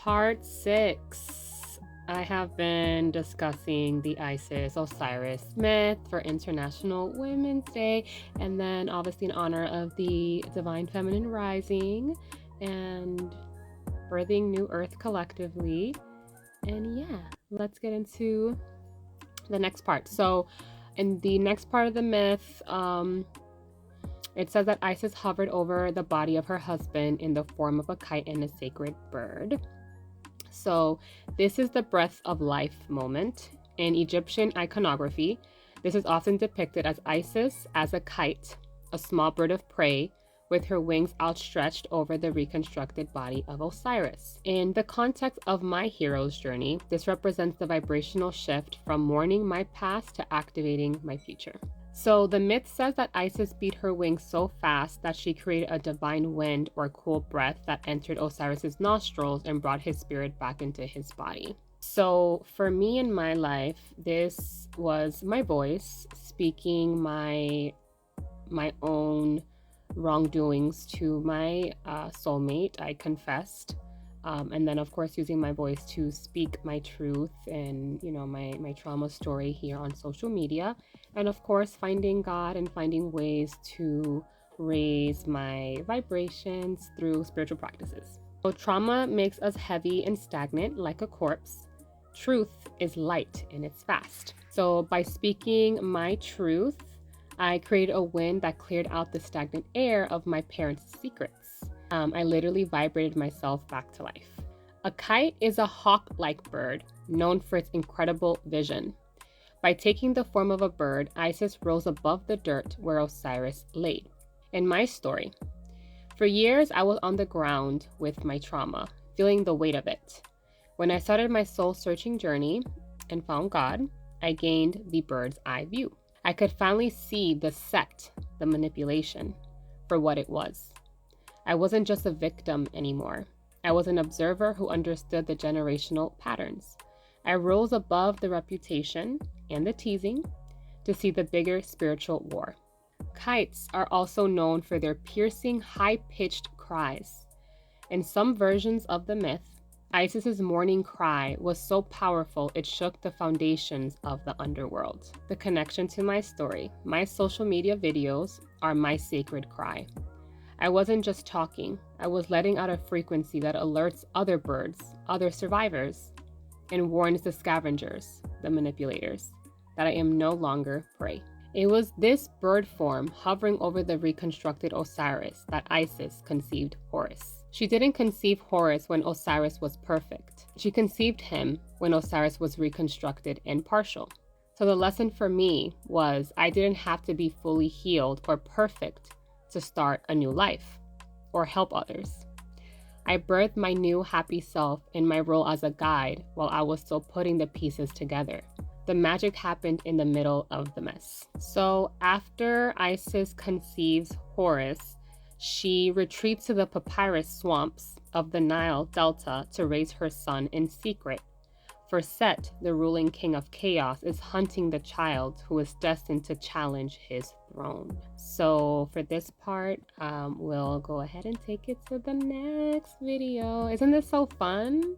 Part 6. I have been discussing the Isis-Osiris myth for International Women's Day, and then obviously in honor of the Divine Feminine Rising and birthing New Earth collectively. And yeah, let's get into the next part. So in the next part of the myth, it says that Isis hovered over the body of her husband in the form of a kite and a sacred bird. So this is the breath of life moment. In Egyptian iconography, this is often depicted as Isis as a kite, a small bird of prey, with her wings outstretched over the reconstructed body of Osiris. In the context of my hero's journey, this represents the vibrational shift from mourning my past to activating my future. So the myth says that Isis beat her wings so fast that she created a divine wind or cool breath that entered Osiris's nostrils and brought his spirit back into his body. So for me in my life, this was my voice speaking my own wrongdoings to my soulmate. I confessed. And then of course using my voice to speak my truth and my trauma story here on social media, and of course finding God and finding ways to raise my vibrations through spiritual practices. So trauma makes us heavy and stagnant like a corpse. Truth is light and it's fast. So by speaking my truth, I created a wind that cleared out the stagnant air of my parents' secrets. I literally vibrated myself back to life. A kite is a hawk-like bird known for its incredible vision. By taking the form of a bird, Isis rose above the dirt where Osiris laid. In my story, for years I was on the ground with my trauma, feeling the weight of it. When I started my soul-searching journey and found God, I gained the bird's eye view. I could finally see the set, the manipulation, for what it was. I wasn't just a victim anymore. I was an observer who understood the generational patterns. I rose above the reputation and the teasing to see the bigger spiritual war. Kites are also known for their piercing, high-pitched cries. In some versions of the myth, Isis's mourning cry was so powerful it shook the foundations of the underworld. The connection to my story, my social media videos are my sacred cry. I wasn't just talking, I was letting out a frequency that alerts other birds, other survivors, and warns the scavengers, the manipulators, that I am no longer prey. It was this bird form hovering over the reconstructed Osiris that Isis conceived Horus. She didn't conceive Horus when Osiris was perfect. She conceived him when Osiris was reconstructed and partial. So the lesson for me was I didn't have to be fully healed or perfect to start a new life or help others. I birthed my new happy self in my role as a guide while I was still putting the pieces together. The magic happened in the middle of the mess. So after Isis conceives Horus, she retreats to the papyrus swamps of the Nile Delta to raise her son in secret. For Set, the ruling king of chaos, is hunting the child who is destined to challenge his throne. So for this part, we'll go ahead and take it to the next video. Isn't this so fun?